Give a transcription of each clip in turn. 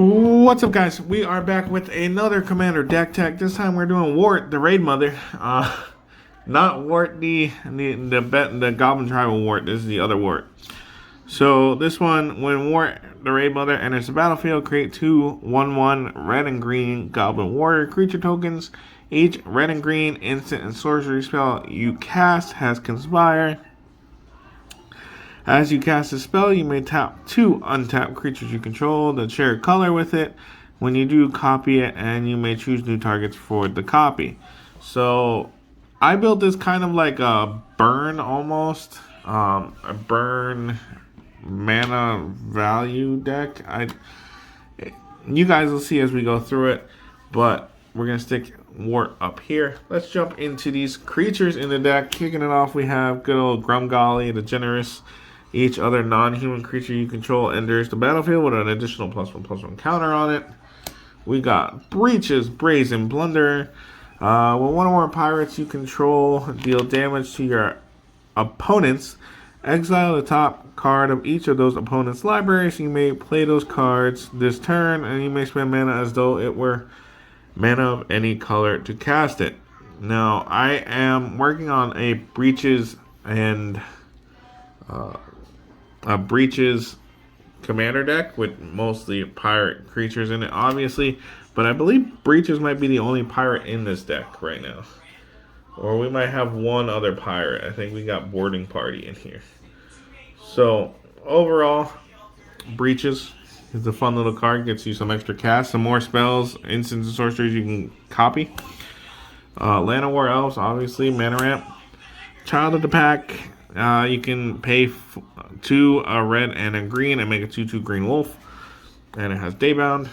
What's up, guys? We are back with another Commander deck tech. This time we're doing Wort, the Raidmother. Not Wort, the Goblin Tribal Wort. This is the other Wort. So this one, when Wort, the Raidmother, enters the battlefield, create two 1/1 red and green Goblin Warrior creature tokens. Each red and green instant and sorcery spell you cast has Conspire. As you cast a spell, you may tap two untapped creatures you control that share a color with it. When you do, copy it, and you may choose new targets for the copy. So, I built this kind of like a burn almost. A burn mana value deck. You guys will see as we go through it, but we're going to stick Wort up here. Let's jump into these creatures in the deck. Kicking it off, we have good old Grumgolly, the Generous. Each other non-human creature you control enters the battlefield with an additional +1/+1 counter on it. We got Breaches, Brazen Plunder. When one or more pirates you control deal damage to your opponents, exile the top card of each of those opponents' libraries. You may play those cards this turn, and you may spend mana as though it were mana of any color to cast it. Now, I am working on a Breaches and a Breaches commander deck with mostly pirate creatures in it, obviously, but I believe Breaches might be the only pirate in this deck right now, or we might have one other pirate. I think we got Boarding Party in here. So overall, Breaches is a fun little card, gets you some extra cast, some more spells, instants and sorceries you can copy. Land of War Elves, obviously, mana ramp. Child of the Pack. You can pay two a red and a green and make a 2/2 green wolf. And it has Daybound.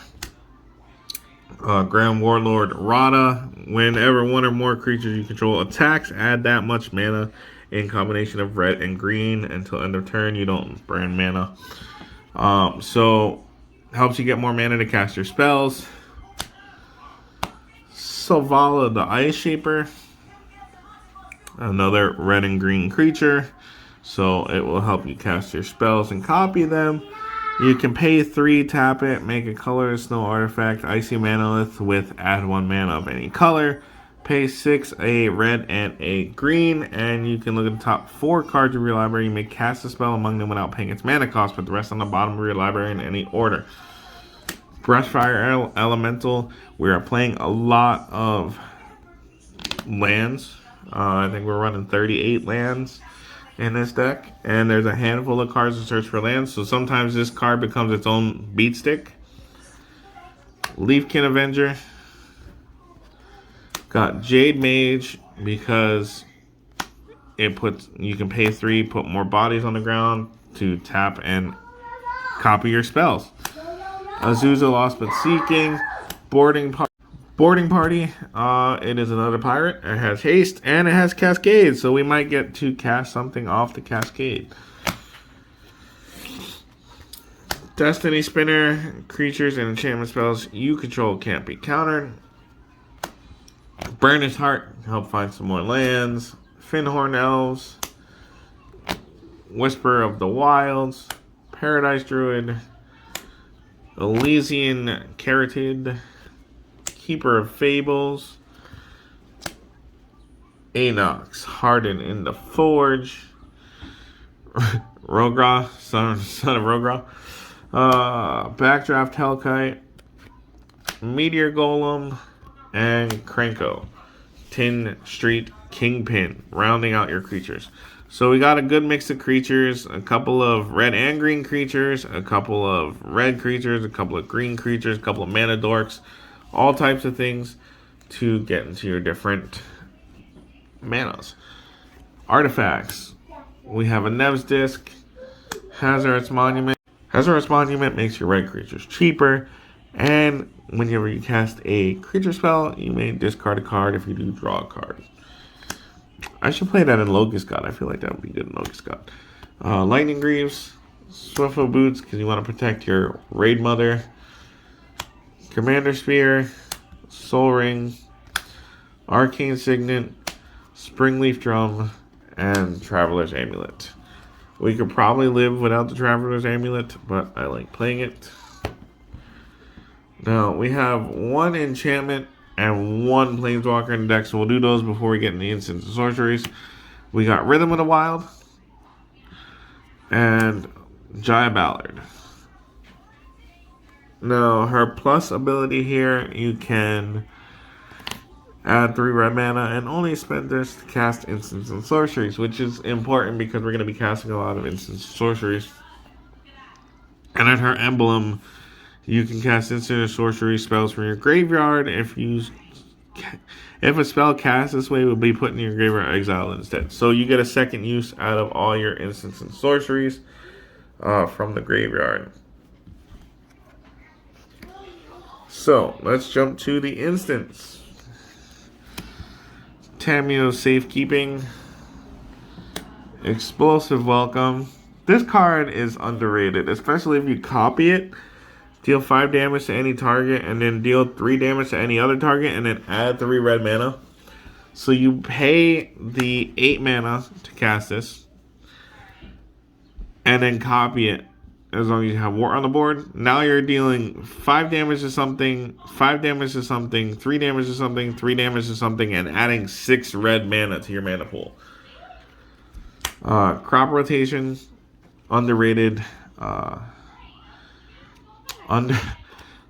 Grand Warlord Rada. Whenever one or more creatures you control attacks, add that much mana in combination of red and green until end of turn. You don't burn mana. So, helps you get more mana to cast your spells. Selvala the Ice Shaper. Another red and green creature, so it will help you cast your spells and copy them. You can pay 3, tap it, make a colorless snow artifact, Icy Manolith with add 1 mana of any color. Pay 6, a red and a green, and you can look at the top 4 cards of your library. You may cast a spell among them without paying its mana cost, but the rest on the bottom of your library in any order. Brushfire Elemental. We are playing a lot of lands. I think we're running 38 lands in this deck, and there's a handful of cards to search for lands, so sometimes this card becomes its own beat stick. Leafkin Avenger. Got Jade Mage because you can pay 3, put more bodies on the ground to tap and copy your spells. Azusa Lost But Seeking. Boarding Party, it is another pirate. It has haste and it has cascade, so we might get to cast something off the cascade. Destiny Spinner, creatures and enchantment spells you control can't be countered. Burnished Heart, help find some more lands. Finhorn Elves, Whisper of the Wilds, Paradise Druid, Elysian Caryatid, Keeper of Fables, Anox, Harden in the Forge, Rogra, son of Rogra, Backdraft Hellkite, Meteor Golem, and Krenko. Tin Street Kingpin, rounding out your creatures. So we got a good mix of creatures, a couple of red and green creatures, a couple of red creatures, a couple of green creatures, a couple of mana dorks, all types of things to get into your different manas. Artifacts. We have a Nev's Disc, Hazardous Monument. Hazardous Monument makes your red creatures cheaper, and whenever you cast a creature spell, you may discard a card. If you do, draw a card. I should play that in Locust God. I feel like that would be good in Locust God. Lightning Greaves, Swiftfoot Boots, because you want to protect your Raidmother. Commander Spear, Soul Ring, Arcane Signet, Springleaf Drum, and Traveler's Amulet. We could probably live without the Traveler's Amulet, but I like playing it. Now, we have one enchantment and one planeswalker in the deck, so we'll do those before we get into instants and sorceries. We got Rhythm of the Wild and Jaya Ballard. Now, her plus ability here, you can add 3 red mana and only spend this to cast instants and sorceries, which is important because we're going to be casting a lot of instants and sorceries. And at her emblem, you can cast instant or sorcery spells from your graveyard. If a spell cast this way, it will be put in your graveyard or exiled instead. So you get a second use out of all your instants and sorceries from the graveyard. So let's jump to the instants. Tameo Safekeeping, Explosive Welcome. This card is underrated, especially if you copy it. Deal 5 damage to any target, and then deal 3 damage to any other target, and then add 3 red mana. So you pay the 8 mana to cast this, and then copy it as long as you have Wort on the board. Now you're dealing 5 damage to something, 5 damage to something, 3 damage to something, 3 damage to something, and adding 6 red mana to your mana pool. Crop Rotation, underrated.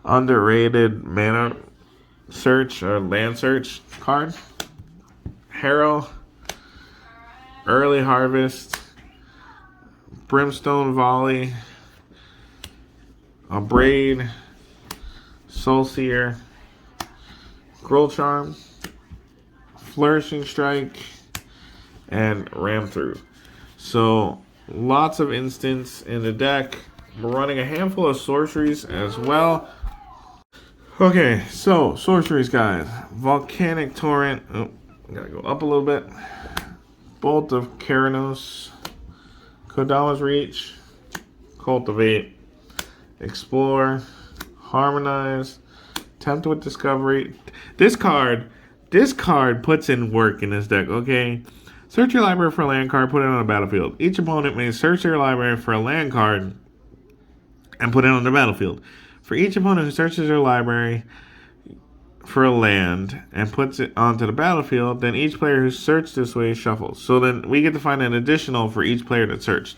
Underrated mana search or land search card. Harrow, Early Harvest, Brimstone Volley, a Braid, Soulseer, Scroll Charm, Flourishing Strike, and Ram Through. So lots of instants in the deck. We're running a handful of sorceries as well. Okay, so sorceries, guys. Volcanic Torrent. Oh, gotta go up a little bit. Bolt of Keranos. Kodama's Reach. Cultivate. Explore. Harmonize. Tempt with Discovery. This card puts in work in this deck, okay? Search your library for a land card, put it on the battlefield. Each opponent may search their library for a land card and put it on the battlefield. For each opponent who searches their library for a land and puts it onto the battlefield, then each player who searched this way shuffles. So then we get to find an additional for each player that searched.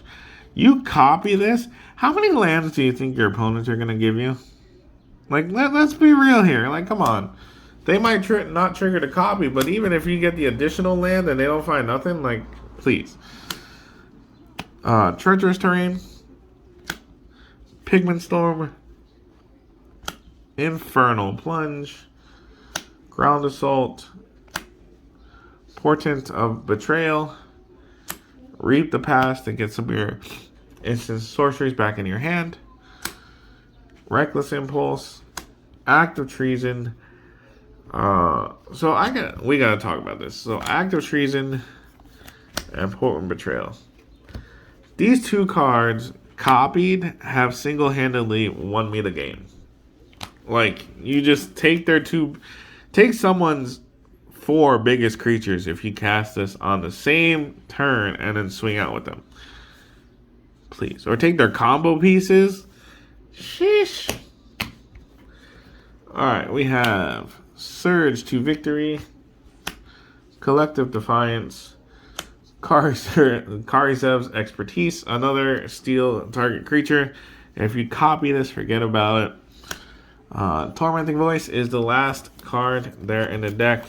You copy this. How many lands do you think your opponents are going to give you? Like, let's be real here. Like, come on. They might not trigger the copy, but even if you get the additional land and they don't find nothing, like, please. Treacherous Terrain. Pigment Storm, Infernal Plunge, Ground Assault, Portent of Betrayal, Reap the Past and get some of your instant sorceries back in your hand, Reckless Impulse, Act of Treason. We gotta talk about this. So Act of Treason and Portent Betrayal. These two cards copied have single-handedly won me the game. Like, you just take someone's 4 biggest creatures if you cast this on the same turn and then swing out with them. Please. Or take their combo pieces. Sheesh. Alright, we have Surge to Victory, Collective Defiance, Karizev's Expertise, another steal target creature. If you copy this, forget about it. Tormenting Voice is the last card there in the deck.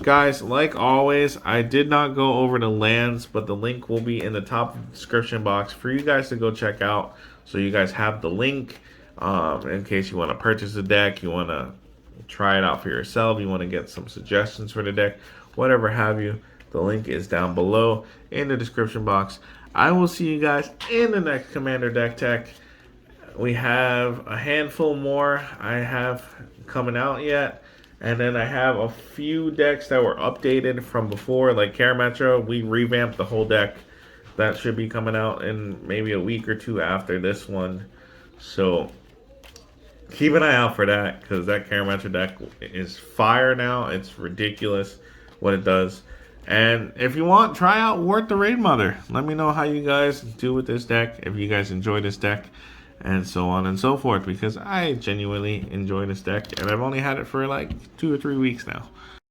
Guys, like always, I did not go over the lands, but the link will be in the top description box for you guys to go check out. So you guys have the link in case you want to purchase the deck, you want to try it out for yourself, you want to get some suggestions for the deck, whatever have you. The link is down below in the description box. I will see you guys in the next Commander Deck Tech. We have a handful more I have coming out yet. And then I have a few decks that were updated from before, like Karametra. We revamped the whole deck. That should be coming out in maybe a week or two after this one. So keep an eye out for that, because that Karametra deck is fire now. It's ridiculous what it does. And if you want, try out Wort the Raidmother. Let me know how you guys do with this deck, if you guys enjoy this deck. and so on and so forth, because I genuinely enjoy this deck, and I've only had it for like 2 or 3 weeks now.